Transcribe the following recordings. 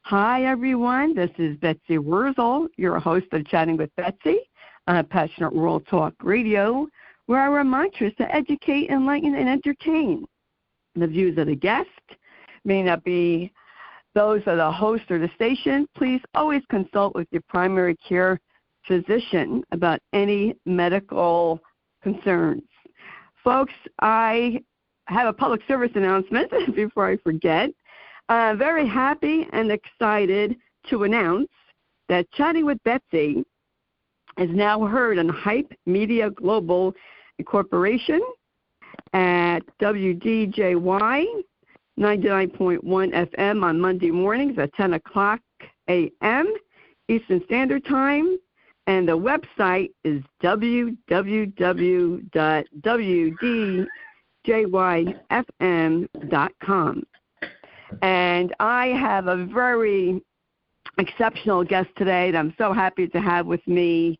Hi, everyone. This is Betsy Wurzel, your host of Chatting with Betsy on Passionate Rural Talk Radio, where our mantra is to educate, enlighten, and entertain. The views of the guest may not be those of the host or the station. Please always consult with your primary care physician about any medical concerns. Folks, I have a public service announcement before I forget. I'm very happy and excited to announce that Chatting with Betsy is now heard on Hype Media Global Incorporation at WDJY 99.1 FM on Monday mornings at 10 o'clock a.m. Eastern Standard Time. And the website is www.wdjyfm.com. And I have a very exceptional guest today that I'm so happy to have with me.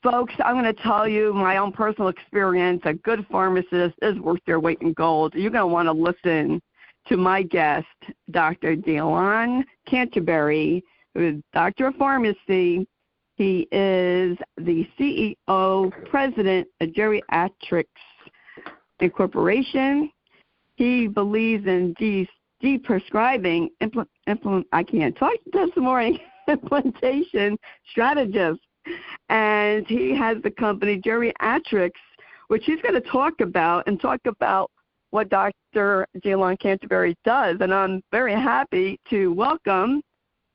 Folks, I'm going to tell you my own personal experience. A good pharmacist is worth their weight in gold. You're going to want to listen to my guest, Dr. DeLon Canterbury, who is Doctor of Pharmacy. He is the CEO, President of GeriatRx Incorporation. He believes in Deprescribing Implementation Strategist. And he has the company GeriatRx, which he's going to talk about what Dr. DeLon Canterbury does. And I'm very happy to welcome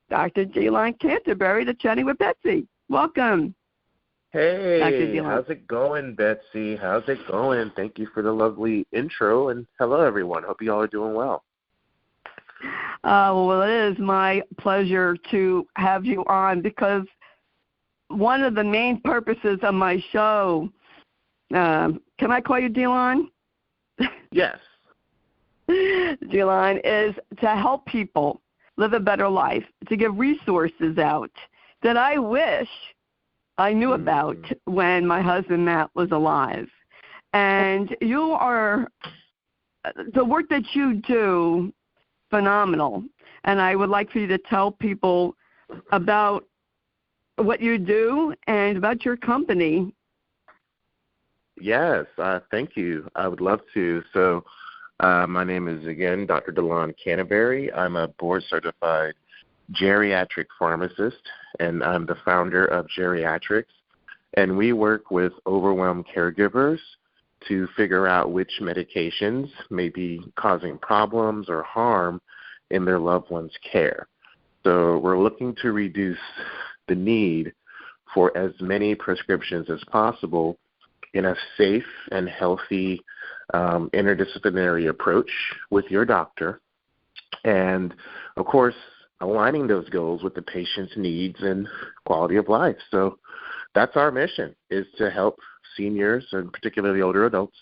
Dr. DeLon Canterbury to Chatting with Betsy. Welcome. Hey, how's it going, Betsy? How's it going? Thank you for the lovely intro, and hello, everyone. Hope you all are doing well. Well, it is my pleasure to have you on because one of the main purposes of my show, can I call you DeLon? Yes. DeLon, is to help people live a better life, to give resources out that I wish I knew about when my husband Matt was alive. And you are, the work that you do, phenomenal. And I would like for you to tell people about what you do and about your company. Yes, thank you. I would love to. So my name is, again, Dr. DeLon Canterbury. I'm a board-certified geriatric pharmacist, and I'm the founder of GeriatRx. And we work with overwhelmed caregivers to figure out which medications may be causing problems or harm in their loved one's care. So we're looking to reduce the need for as many prescriptions as possible in a safe and healthy interdisciplinary approach with your doctor. And, of course, aligning those goals with the patient's needs and quality of life. So that's our mission, is to help seniors, and particularly older adults,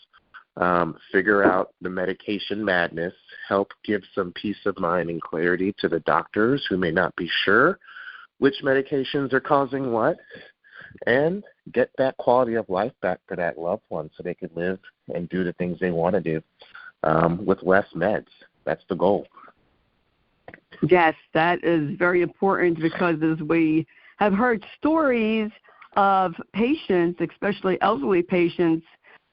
figure out the medication madness, help give some peace of mind and clarity to the doctors who may not be sure which medications are causing what, and get that quality of life back for that loved one so they can live and do the things they want to do with less meds. That's the goal. Yes, that is very important because as we have heard stories of patients, especially elderly patients,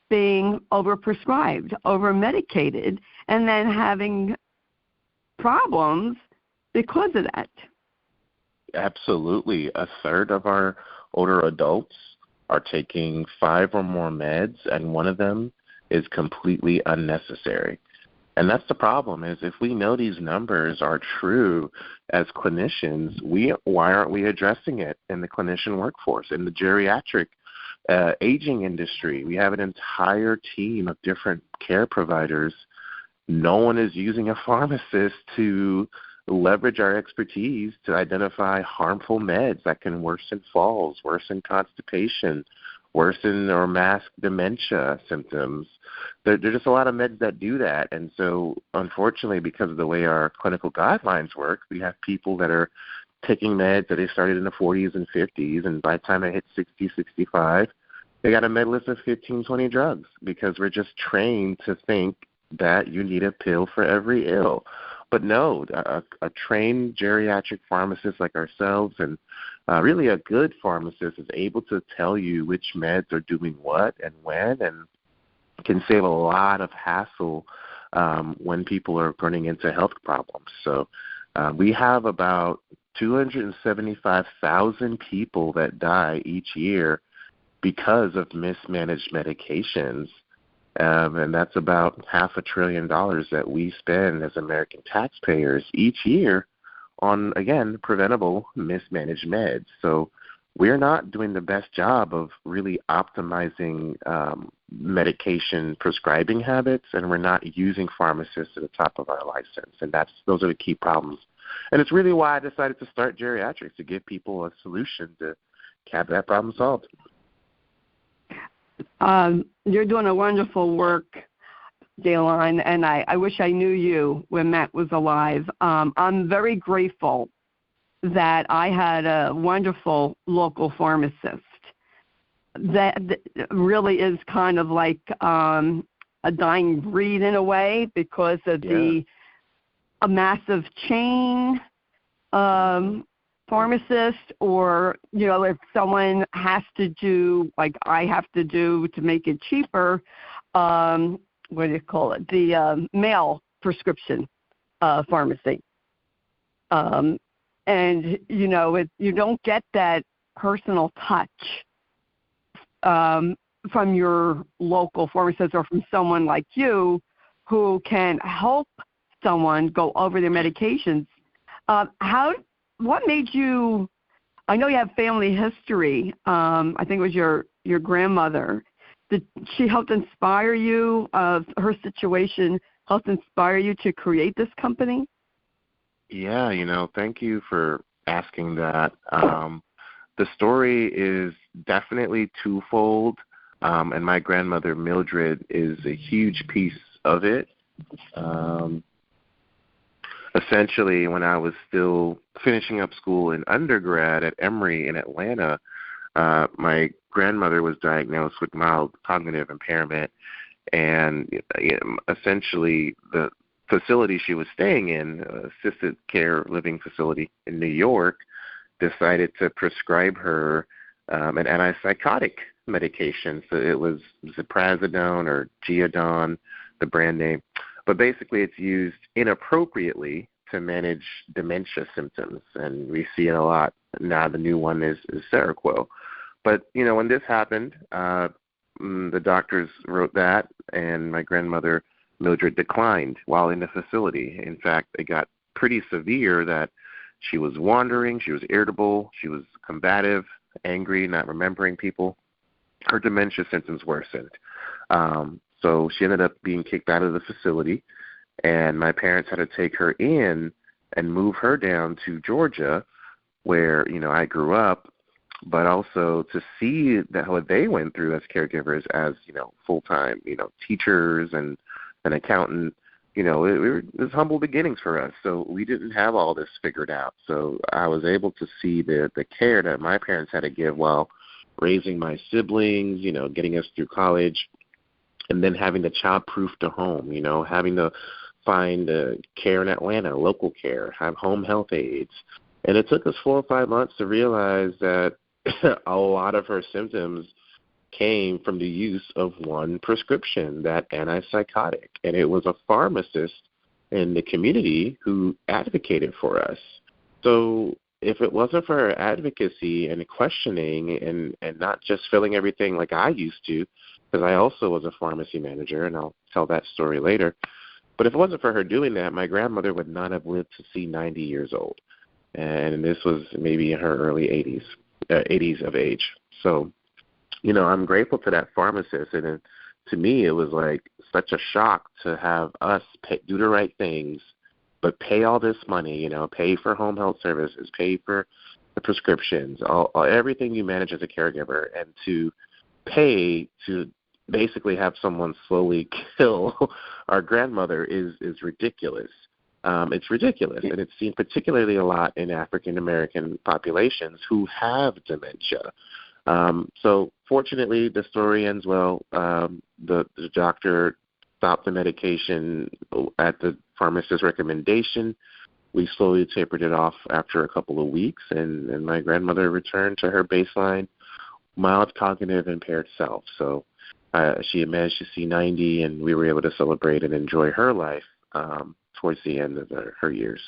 being overprescribed, overmedicated, and then having problems because of that. Absolutely. A third of our older adults are taking 5 or more meds, and one of them is completely unnecessary. And that's the problem, is if we know these numbers are true as clinicians, why aren't we addressing it in the clinician workforce, in the geriatric aging industry? We have an entire team of different care providers. No one is using a pharmacist to leverage our expertise to identify harmful meds that can worsen falls, worsen constipation, worsen or mask dementia symptoms. There are just a lot of meds that do that. And so, unfortunately, because of the way our clinical guidelines work, we have people that are taking meds that they started in the 40s and 50s, and by the time they hit 60, 65, they got a med list of 15, 20 drugs because we're just trained to think that you need a pill for every ill. But no, a trained geriatric pharmacist like ourselves and really a good pharmacist is able to tell you which meds are doing what and when, and can save a lot of hassle when people are running into health problems. So we have about 275,000 people that die each year because of mismanaged medications. And that's about $500 billion that we spend as American taxpayers each year on, again, preventable mismanaged meds. So we're not doing the best job of really optimizing medication prescribing habits, and we're not using pharmacists at the top of our license. And those are the key problems. And it's really why I decided to start geriatrics, to give people a solution to have that problem solved. You're doing a wonderful work, DeLon, and I wish I knew you when Matt was alive. I'm very grateful that I had a wonderful local pharmacist that really is kind of like a dying breed in a way because of a massive chain pharmacist, or, you know, if someone has to do, like I have to do to make it cheaper, what do you call it, the mail prescription pharmacy. And, you know, you don't get that personal touch from your local pharmacist or from someone like you who can help someone go over their medications. What made you, I know you have family history, I think it was your grandmother. Did she help inspire you, her situation helped inspire you to create this company? Yeah, thank you for asking that. The story is definitely twofold, and my grandmother, Mildred, is a huge piece of it. Essentially, when I was still finishing up school in undergrad at Emory in Atlanta, my grandmother was diagnosed with mild cognitive impairment, and essentially the facility she was staying in, assisted care living facility in New York, decided to prescribe her an antipsychotic medication. So it was ziprasidone or Geodon, the brand name. But basically it's used inappropriately to manage dementia symptoms, and we see it a lot. Now the new one is Seroquel. But, when this happened, the doctors wrote that, and my grandmother, Mildred, declined while in the facility. In fact, it got pretty severe that she was wandering, she was irritable, she was combative, angry, not remembering people. Her dementia symptoms worsened. So she ended up being kicked out of the facility, and my parents had to take her in and move her down to Georgia, where, I grew up, but also to see that what they went through as caregivers, as, full-time, teachers and an accountant. It was humble beginnings for us. So we didn't have all this figured out. So I was able to see the care that my parents had to give while raising my siblings, getting us through college, and then having to child-proof to home, having to find care in Atlanta, local care, have home health aides. And it took us 4 or 5 months to realize that a lot of her symptoms came from the use of one prescription, that antipsychotic. And it was a pharmacist in the community who advocated for us. So if it wasn't for her advocacy and questioning and not just filling everything like I used to, because I also was a pharmacy manager, and I'll tell that story later. But if it wasn't for her doing that, my grandmother would not have lived to see 90 years old. And this was maybe in her early 80s of age. So, I'm grateful to that pharmacist. And to me, it was like such a shock to have us do the right things, but pay all this money, pay for home health services, pay for the prescriptions, everything you manage as a caregiver, and to pay to basically have someone slowly kill our grandmother is ridiculous. It's ridiculous, and it's seen particularly a lot in African-American populations who have dementia. So fortunately, the story ends well. The doctor stopped the medication at the pharmacist's recommendation. We slowly tapered it off after a couple of weeks, and my grandmother returned to her baseline mild cognitive impaired self. So she had managed to see 90, and we were able to celebrate and enjoy her life towards the end of her years.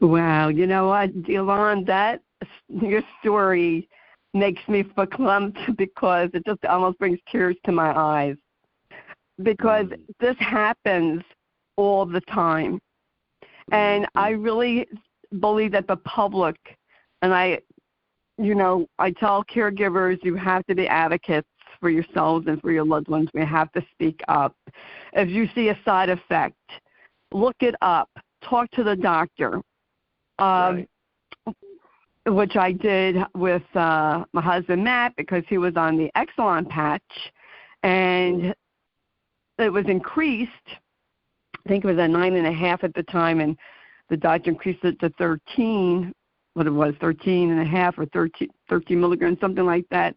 Wow. You know what, DeLon, your story makes me verklempt because it just almost brings tears to my eyes. Because this happens all the time. And I really believe that the public, and I tell caregivers, you have to be advocates for yourselves and for your loved ones. We have to speak up. If you see a side effect, look it up. Talk to the doctor, Right. which I did with my husband, Matt, because he was on the Exelon patch, and it was increased. I think it was at 9.5 at the time, and the doctor increased it to 13, what it was, 13.5 or 13 milligrams, something like that.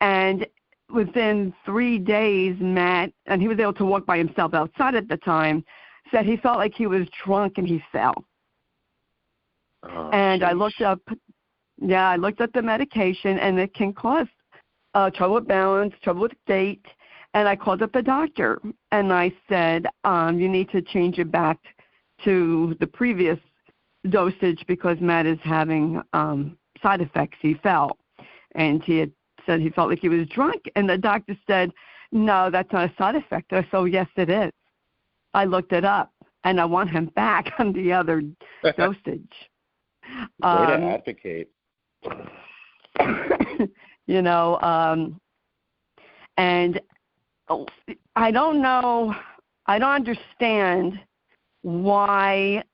And within 3 days, Matt, and he was able to walk by himself outside at the time, said he felt like he was drunk and he fell. Oh, and geez. I looked up the medication, and it can cause trouble with balance, trouble with gait. And I called up the doctor, and I said, you need to change it back to the previous dosage because Matt is having side effects. He fell, and he had said he felt like he was drunk. And the doctor said, no, that's not a side effect. I said, oh, yes, it is. I looked it up, and I want him back on the other dosage. Way to advocate. And I don't know, I don't understand why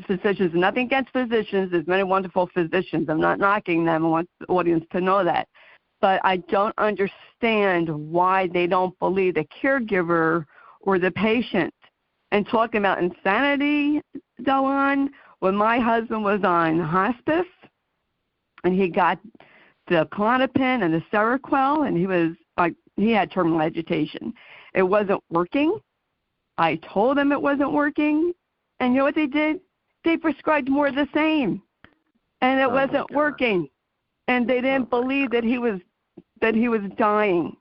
physicians, nothing against physicians, there's many wonderful physicians, I'm not knocking them, I want the audience to know that, but I don't understand why they don't believe the caregiver or the patient. And talking about insanity, DeLon, when my husband was on hospice, and he got the Klonopin and the Seroquel, and he had terminal agitation. It wasn't working. I told them it wasn't working, and you know what they did? They prescribed more of the same, and it wasn't working. And they didn't believe that he was dying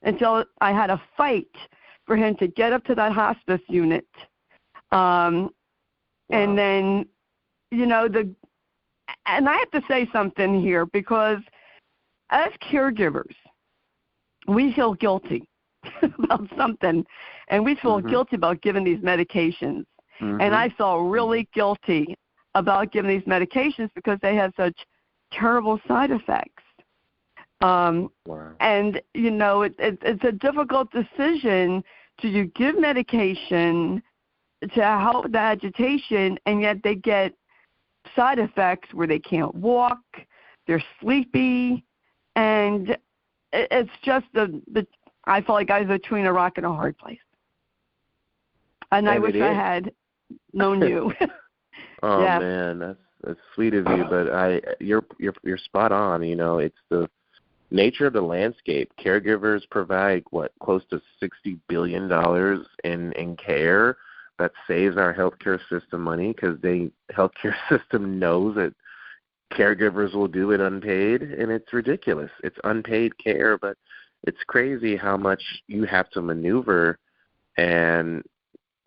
until I had a fight for him to get up to that hospice unit. And then, and I have to say something here because as caregivers, we feel guilty about something, and we feel guilty about giving these medications. And I felt really guilty about giving these medications because they have such terrible side effects. And, it's a difficult decision to give medication to help the agitation, and yet they get side effects where they can't walk, they're sleepy, and it's just I felt like I was between a rock and a hard place. And I wish I had known you. Oh, yes. Man, that's sweet of you, but you're spot on. It's the nature of the landscape. Caregivers provide close to $60 billion in care that saves our healthcare system money because the healthcare system knows that caregivers will do it unpaid, and it's ridiculous. It's unpaid care, but it's crazy how much you have to maneuver, and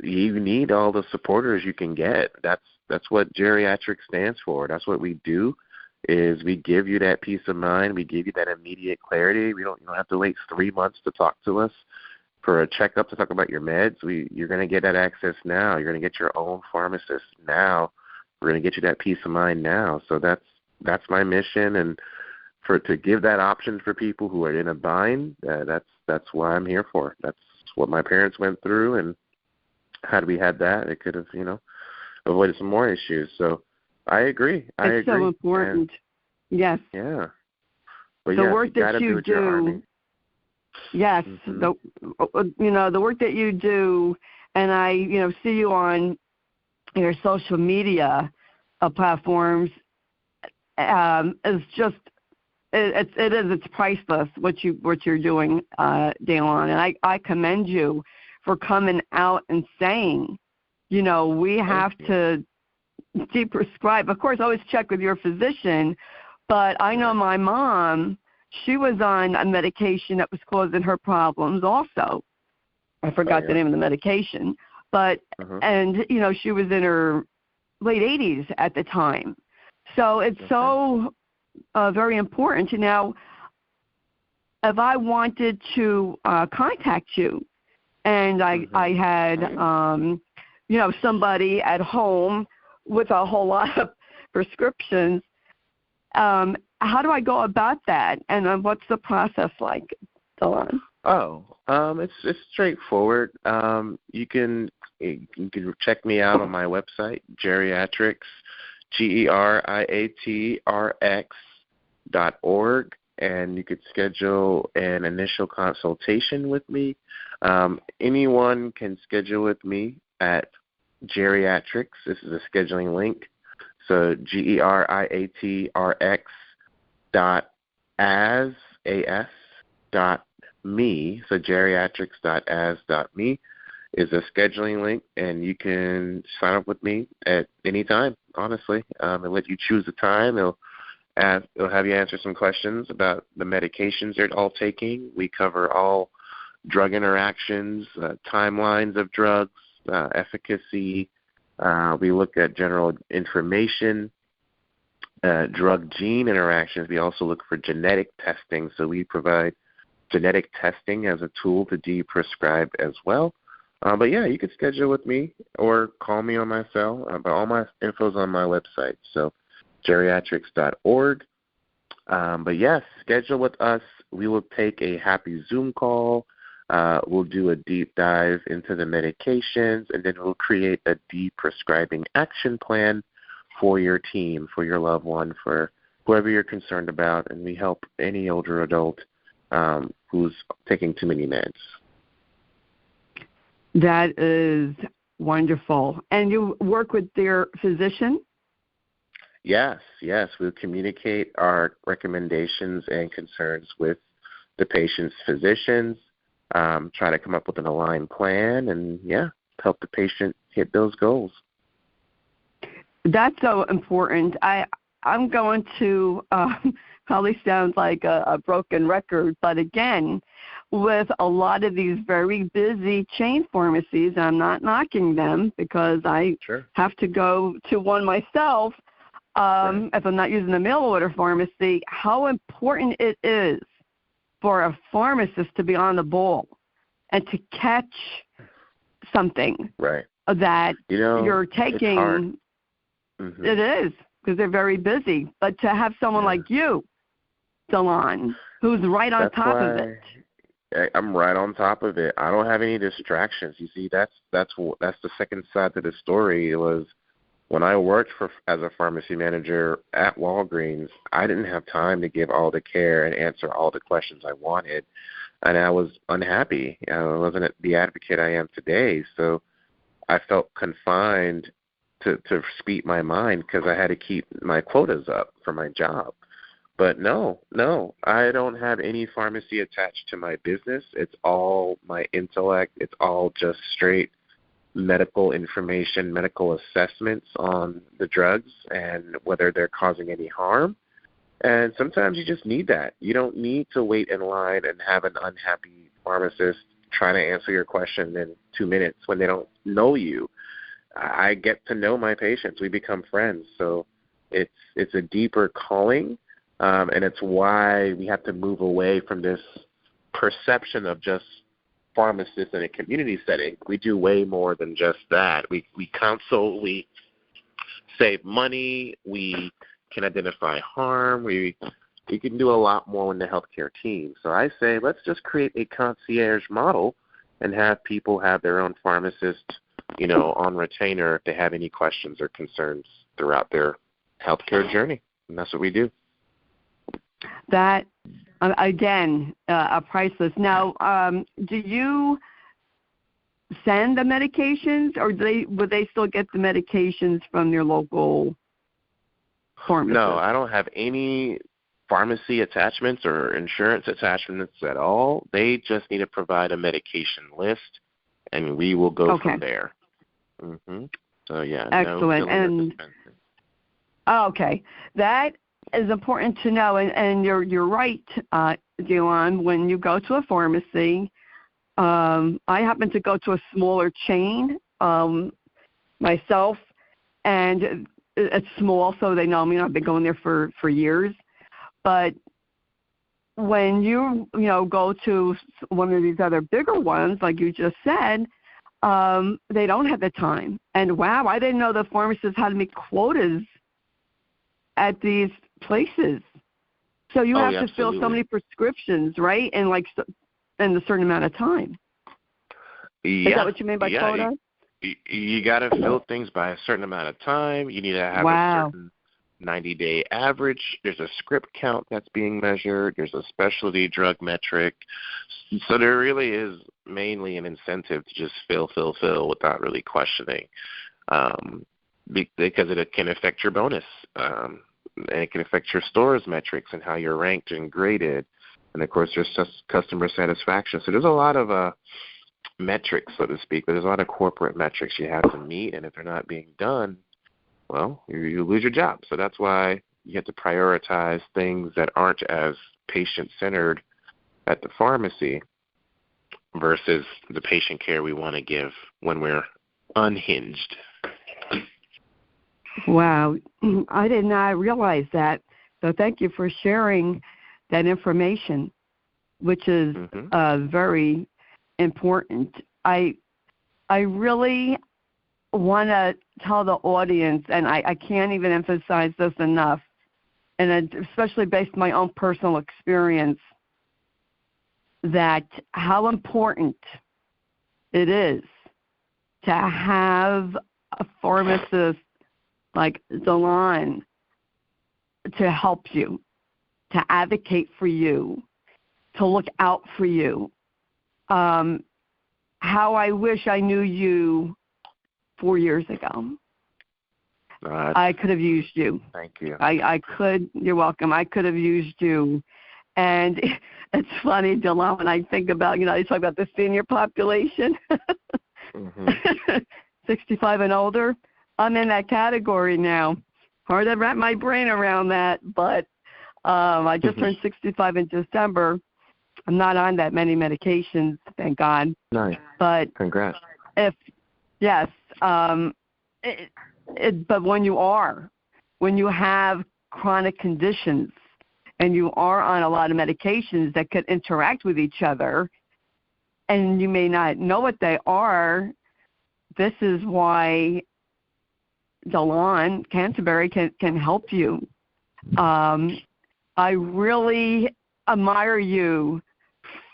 you need all the supporters you can get. That's what geriatrics stands for. That's what we do. Is we give you that peace of mind. We give you that immediate clarity. You don't have to wait 3 months to talk to us for a checkup to talk about your meds. You're going to get that access now. You're going to get your own pharmacist now. We're going to get you that peace of mind now. So that's my mission, and to give that option for people who are in a bind, that's why I'm here for. That's what my parents went through, and had we had that, it could have avoided some more issues. So I agree. It's so important. Yes. Yeah. But the work that you do. Yes. The work that you do, and I see you on your social media platforms. Is just it's priceless what you're doing, DeLon, and I commend you for coming out and saying, we have to deprescribe. Of course, always check with your physician, but I know my mom, she was on a medication that was causing her problems also. I forgot the name of the medication, but, and, she was in her late 80s at the time. So it's so very important to now, if I wanted to contact you and I had, somebody at home with a whole lot of prescriptions, how do I go about that? And what's the process like, DeLon? It's straightforward. You can check me out on my website, GeriatRx, GeriatRx.org, and you could schedule an initial consultation with me. Anyone can schedule with me at Geriatrix. This is a scheduling link. So GeriatRx.as.me. So geriatrix.as.me is a scheduling link, and you can sign up with me at any time, honestly. It'll let you choose the time. It'll have you answer some questions about the medications they're all taking. We cover all drug interactions, timelines of drugs, efficacy. We look at general information, drug gene interactions. We also look for genetic testing, so we provide genetic testing as a tool to deprescribe as well. But yeah, you could schedule with me or call me on my cell. But all my info is on my website, so geriatrix.org. But yes, schedule with us. We will take a happy Zoom call. We'll do a deep dive into the medications, and then we'll create a deprescribing action plan for your team, for your loved one, for whoever you're concerned about. And we help any older adult who's taking too many meds. That is wonderful. And you work with their physician? Yes. We'll communicate our recommendations and concerns with the patient's physicians, try to come up with an aligned plan, and, help the patient hit those goals. That's so important. I'm going to probably sound like a broken record, but again, with a lot of these very busy chain pharmacies, I'm not knocking them because I have to go to one myself if I'm not using the mail order pharmacy, how important it is for a pharmacist to be on the ball and to catch something that you're taking. It is, because they're very busy. But to have someone like you, DeLon, who's right on top of it. I'm right on top of it. I don't have any distractions. You see, that's the second side to the story. It was when I worked as a pharmacy manager at Walgreens, I didn't have time to give all the care and answer all the questions I wanted, and I was unhappy. I wasn't the advocate I am today, so I felt confined to speak my mind because I had to keep my quotas up for my job. But no, I don't have any pharmacy attached to my business. It's all my intellect. It's all just straight medical information, medical assessments on the drugs and whether they're causing any harm. And sometimes you just need that. You don't need to wait in line and have an unhappy pharmacist trying to answer your question in 2 minutes when they don't know you. I get to know my patients. We become friends. So it's a deeper calling. And it's why we have to move away from this perception of just pharmacists in a community setting. We do way more than just that. We counsel, we save money, we can identify harm, we can do a lot more in the healthcare team. So I say let's just create a concierge model and have people have their own pharmacist, on retainer if they have any questions or concerns throughout their healthcare journey. And that's what we do. That, again, priceless. Now, do you send the medications, or would they still get the medications from their local pharmacist? No, I don't have any pharmacy attachments or insurance attachments at all. They just need to provide a medication list, and we will go from there. So, yeah. Excellent. Okay. That is important to know, and you're right, DeLon. When you go to a pharmacy, I happen to go to a smaller chain myself, and it's small, so they know me. I've been going there for years. But when you go to one of these other bigger ones, like you just said, they don't have the time. And wow, I didn't know the pharmacists had to make quotas at these places. So you have to fill so many prescriptions, right? In in a certain amount of time. Yeah. Is that what you mean by quota? You got to fill things by a certain amount of time. You need to have a certain 90-day average. There's a script count that's being measured. There's a specialty drug metric. So there really is mainly an incentive to just fill without really questioning, because it can affect your bonus, and it can affect your store's metrics and how you're ranked and graded. And, of course, there's just customer satisfaction. So there's a lot of metrics, so to speak, but there's a lot of corporate metrics you have to meet, and if they're not being done, well, you lose your job. So that's why you have to prioritize things that aren't as patient-centered at the pharmacy versus the patient care we want to give when we're unhinged. Wow. I did not realize that. So thank you for sharing that information, which is very important. I really want to tell the audience, and I can't even emphasize this enough, and especially based on my own personal experience, that how important it is to have a pharmacist like DeLon to help you, to advocate for you, to look out for you. How I wish I knew you 4 years ago. I could have used you. Thank you. I could. You're welcome. I could have used you. And it's funny, DeLon, when I think about, you talk about the senior population, 65 and older. I'm in that category now. Hard to wrap my brain around that, but I just turned 65 in December. I'm not on that many medications, thank God. Nice. But congrats. But when you have chronic conditions and you are on a lot of medications that could interact with each other, and you may not know what they are, this is why DeLon Canterbury can help you. I really admire you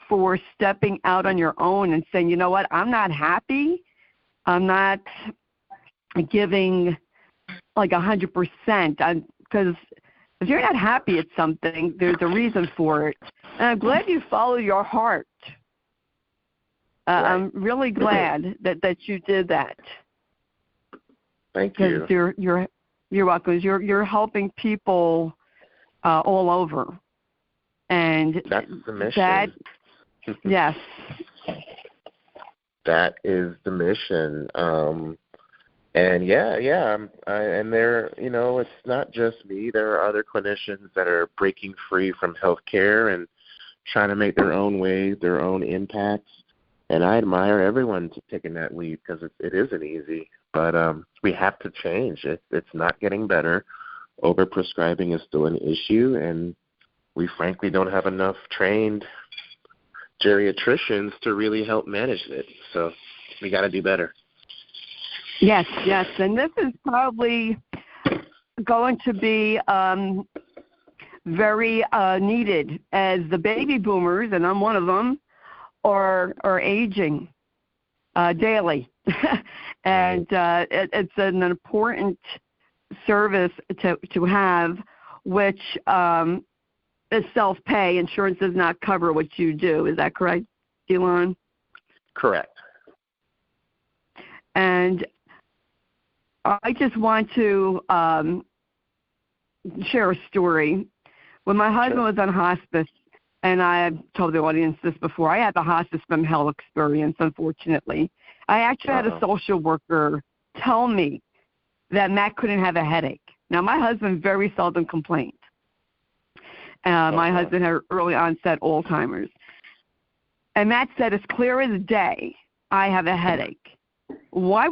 for stepping out on your own and saying, you know what, I'm not happy. I'm not giving like 100%. Because if you're not happy at something, there's a reason for it. And I'm glad you follow your heart. Right. I'm really glad that you did that. Thank you. Because you're welcome. You're helping people all over. And that's the mission. Yes. That is the mission. And and there, it's not just me. There are other clinicians that are breaking free from healthcare and trying to make their own ways, their own impacts. And I admire everyone taking that lead because it isn't easy. But we have to change. It's not getting better. Overprescribing is still an issue, and we frankly don't have enough trained geriatricians to really help manage it. So we got to do better. Yes, and this is probably going to be very needed as the baby boomers, and I'm one of them, are aging daily. And it's an important service to have, which is self-pay. Insurance does not cover what you do. Is that correct, DeLon? Correct. And I just want to share a story. When my husband was on hospice, and I have told the audience this before, I had the hospice from hell experience, unfortunately. I actually had a social worker tell me that Matt couldn't have a headache. Now, my husband very seldom complained. My husband had early onset Alzheimer's. And Matt said, it's clear as day, I have a headache. Why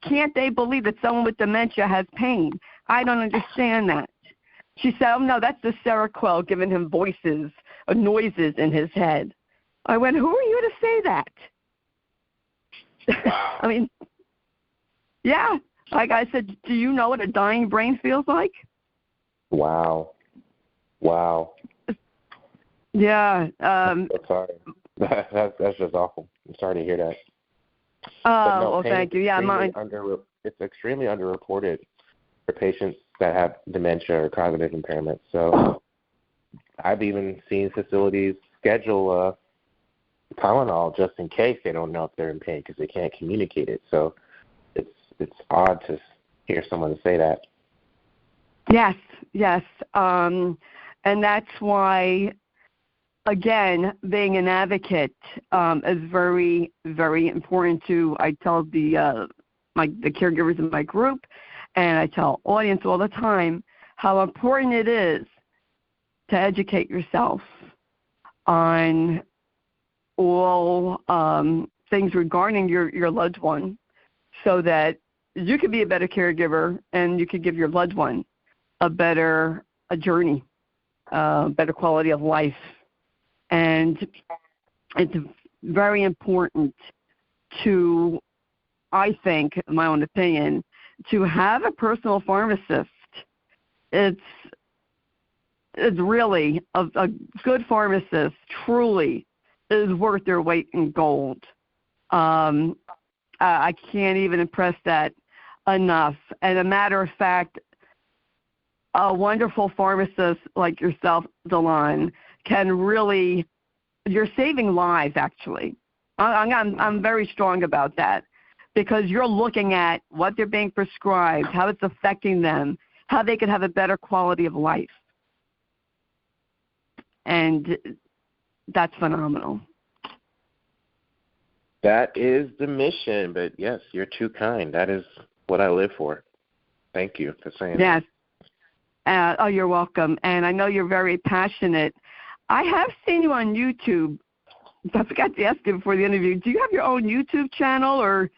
can't they believe that someone with dementia has pain? I don't understand that. She said, oh, no, that's the Seroquel giving him voices or noises in his head. I went, who are you to say that? Wow. I mean, yeah. Like I said, do you know what a dying brain feels like? Wow. Yeah. I'm sorry. That's just awful. I'm sorry to hear that. Well, thank you. Yeah, it's extremely underreported for patients that have dementia or cognitive impairment. So I've even seen facilities schedule Tylenol just in case they don't know if they're in pain because they can't communicate it. So it's odd to hear someone say that. Yes. And that's why, again, being an advocate is very, very important to, I tell the caregivers in my group, and I tell audience all the time how important it is to educate yourself on all things regarding your loved one so that you can be a better caregiver and you can give your loved one a better journey, better quality of life. And it's very important to, I think, in my own opinion, to have a personal pharmacist. It's really a good pharmacist truly is worth their weight in gold. I can't even impress that enough. And a matter of fact, a wonderful pharmacist like yourself, DeLon, can really, you're saving lives, actually. I'm very strong about that because you're looking at what they're being prescribed, how it's affecting them, how they can have a better quality of life. And that's phenomenal. That is the mission, but yes, you're too kind. That is what I live for. Thank you for saying that. Yes. You're welcome. And I know you're very passionate. I have seen you on YouTube. I forgot to ask you before the interview. Do you have your own YouTube channel, or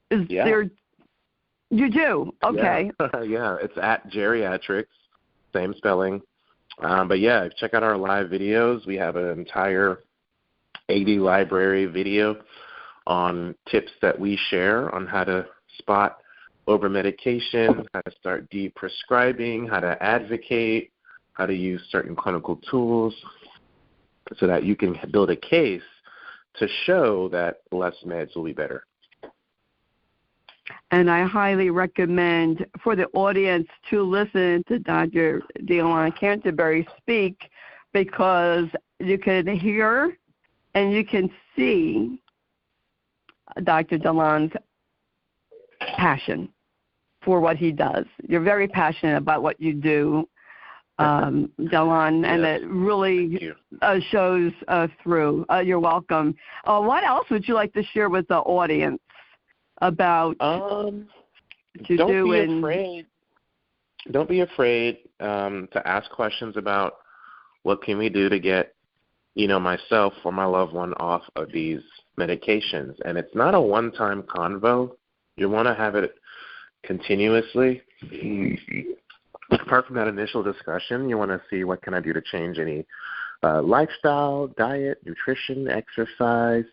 is there? You do? Okay. Yeah, it's at GeriatRx, same spelling. But yeah, check out our live videos. We have an entire 80 library video on tips that we share on how to spot over-medication, how to start deprescribing, how to advocate, how to use certain clinical tools so that you can build a case to show that less meds will be better. And I highly recommend for the audience to listen to Dr. DeLon Canterbury speak because you can hear and you can see Dr. DeLon's passion for what he does. You're very passionate about what you do, DeLon, and it really shows through. You're welcome. What else would you like to share with the audience about Don't be afraid to ask questions about what can we do to get myself or my loved one off of these medications. And it's not a one-time convo. You want to have it continuously. Apart from that initial discussion, you want to see what can I do to change any lifestyle, diet, nutrition, exercise.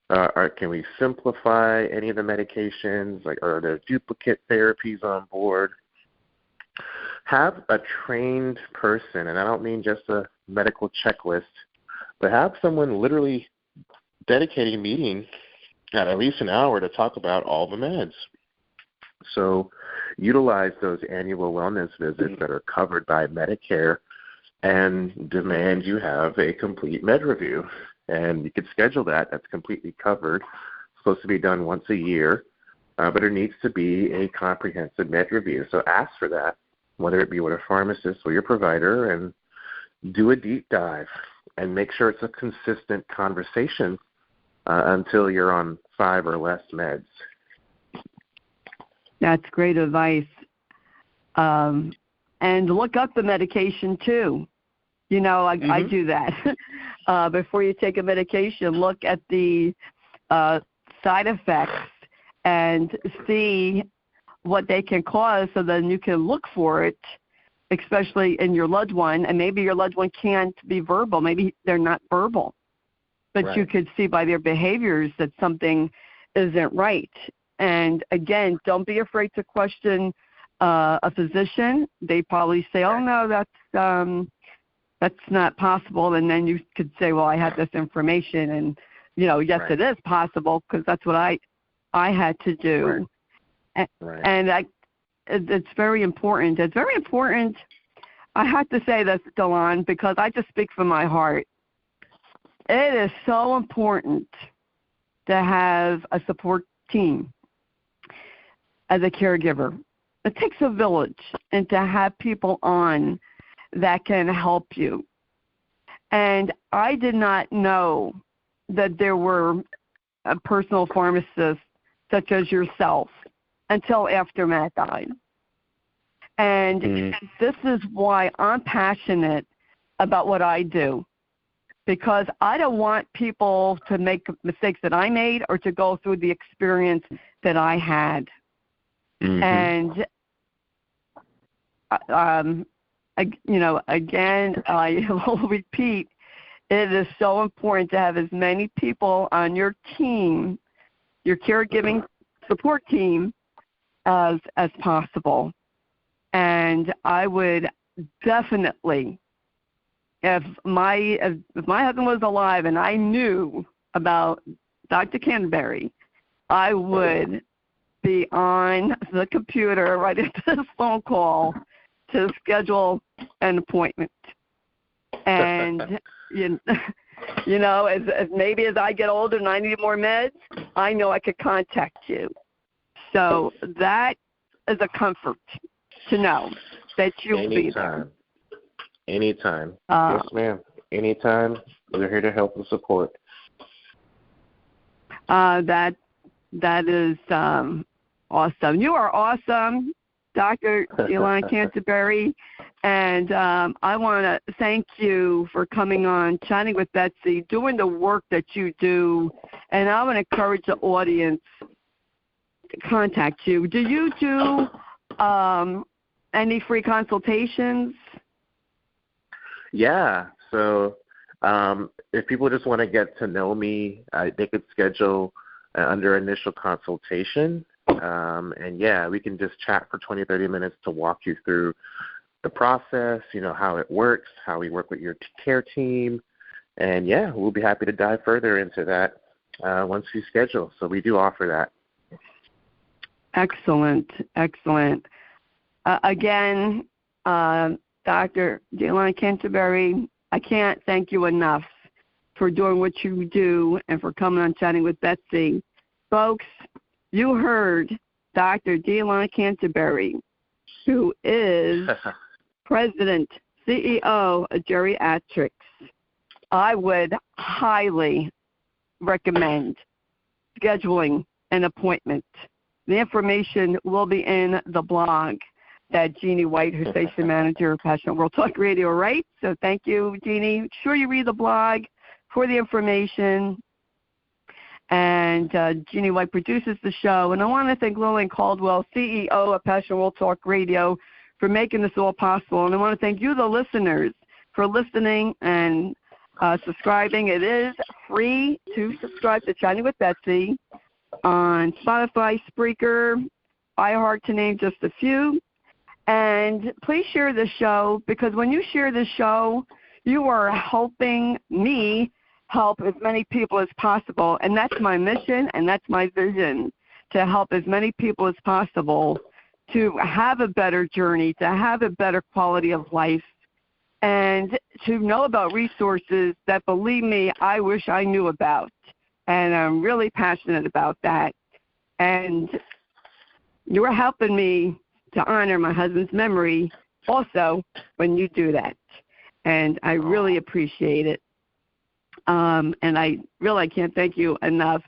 Or can we simplify any of the medications? Like, are there duplicate therapies on board? Have a trained person, and I don't mean just a medical checklist, but have someone literally dedicating a meeting at least an hour to talk about all the meds. So utilize those annual wellness visits that are covered by Medicare and demand you have a complete med review. And you could schedule that. That's completely covered. It's supposed to be done once a year, but it needs to be a comprehensive med review. So ask for that, whether it be with a pharmacist or your provider, and do a deep dive and make sure it's a consistent conversation until you're on 5 or less meds. That's great advice. And look up the medication, too. You know, I do that. Before you take a medication, look at the side effects and see what they can cause, so then you can look for it, especially in your loved one. And maybe your loved one can't be verbal. Maybe they're not verbal. But Right. you could see by their behaviors that something isn't right. And, again, don't be afraid to question a physician. They probably say, oh, no, that's not possible. And then you could say, well, I have this information. And, you know, yes, Right. it is possible, because that's what I had to do. Right. And it's very important. It's very important. I have to say this, DeLon, because I just speak from my heart. It is so important to have a support team as a caregiver. It takes a village, and to have people on that can help you. And I did not know that there were a personal pharmacist such as yourself until after Matt died. And this is why I'm passionate about what I do, because I don't want people to make mistakes that I made or to go through the experience that I had. And, you know, again, I will repeat, it is so important to have as many people on your team, your caregiving support team, as possible. And I would definitely, if my husband was alive and I knew about Dr. Canterbury, I would be on the computer right after this phone call to schedule an appointment. And you know, as maybe as I get older and I need more meds, I know I could contact you. So that is a comfort to know that you'll be there. Anytime. Yes, ma'am. Anytime. We're here to help and support. That is awesome. You are awesome, Dr. DeLon Canterbury. And I want to thank you for coming on, chatting with Betsy, doing the work that you do. And I want to encourage the audience to contact you. Do you do any free consultations? Yeah. So if people just want to get to know me, they could schedule under initial consultation. And, yeah, we can just chat for 20, 30 minutes to walk you through the process, you know, how it works, how we work with your care team. And, yeah, we'll be happy to dive further into that once you schedule. So we do offer that. Excellent. Again, Dr. DeLon Canterbury, I can't thank you enough for doing what you do and for coming on Chatting with Betsy. Folks, you heard Dr. DeLon Canterbury, who is President, CEO of GeriatRx. I would highly recommend scheduling an appointment. The information will be in the blog that Jeannie White, her station manager of Passionate World Talk Radio, writes. So thank you, Jeannie. Make sure you read the blog for the information. And Jeannie White produces the show. And I want to thank Lillian Caldwell, CEO of Passionate World Talk Radio, for making this all possible. And I want to thank you, the listeners, for listening and subscribing. It is free to subscribe to Chatting with Betsy on Spotify, Spreaker, iHeart, to name just a few. And please share the show, because when you share the show, you are helping me help as many people as possible. And that's my mission, and that's my vision, to help as many people as possible to have a better journey, to have a better quality of life, and to know about resources that, believe me, I wish I knew about. And I'm really passionate about that. And you are helping me to honor my husband's memory also when you do that. And I really appreciate it. and I really can't thank you enough.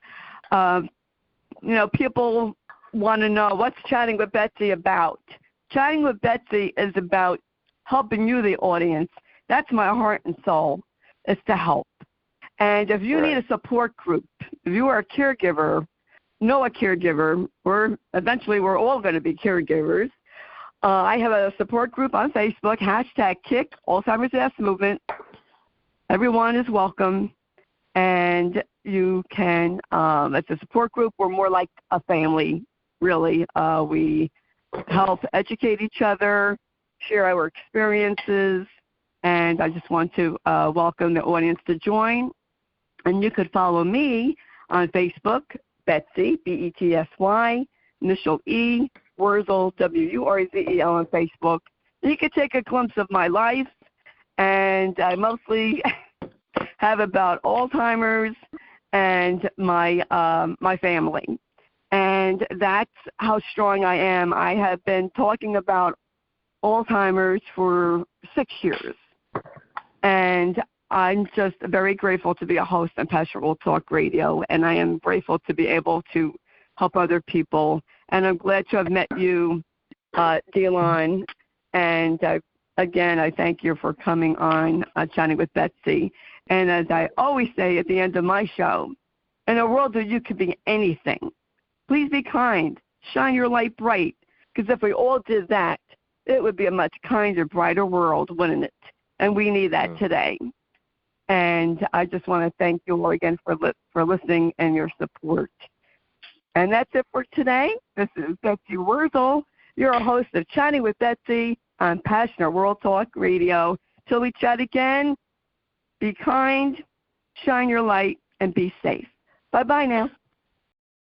People want to know, what's Chatting with Betsy about? Chatting with Betsy is about helping you, the audience. That's my heart and soul, is to help. And if you need a support group, if you are a caregiver, know a caregiver, eventually we're all going to be caregivers. I have a support group on Facebook, #Kick Alzheimer's Ass Movement. Everyone is welcome. And you can, it's a support group. We're more like a family, really. We help educate each other, share our experiences, and I just want to welcome the audience to join. And you could follow me on Facebook, Betsy, Betsy, initial E, Wurzel, Wurzel on Facebook. You could take a glimpse of my life, and I mostly have about Alzheimer's and my family. And that's how strong I am. I have been talking about Alzheimer's for 6 years. And I'm just very grateful to be a host on Passionate World Talk Radio, and I am grateful to be able to help other people. And I'm glad to have met you, DeLon. And again, I thank you for coming on Chatting with Betsy. And as I always say at the end of my show, in a world where you could be anything, please be kind. Shine your light bright. Because if we all did that, it would be a much kinder, brighter world, wouldn't it? And we need that today. And I just want to thank you all again for listening and your support. And that's it for today. This is Betsy Wurzel, your host of Chatting with Betsy on Passionate World Talk Radio. Till we chat again, be kind, shine your light, and be safe. Bye-bye now.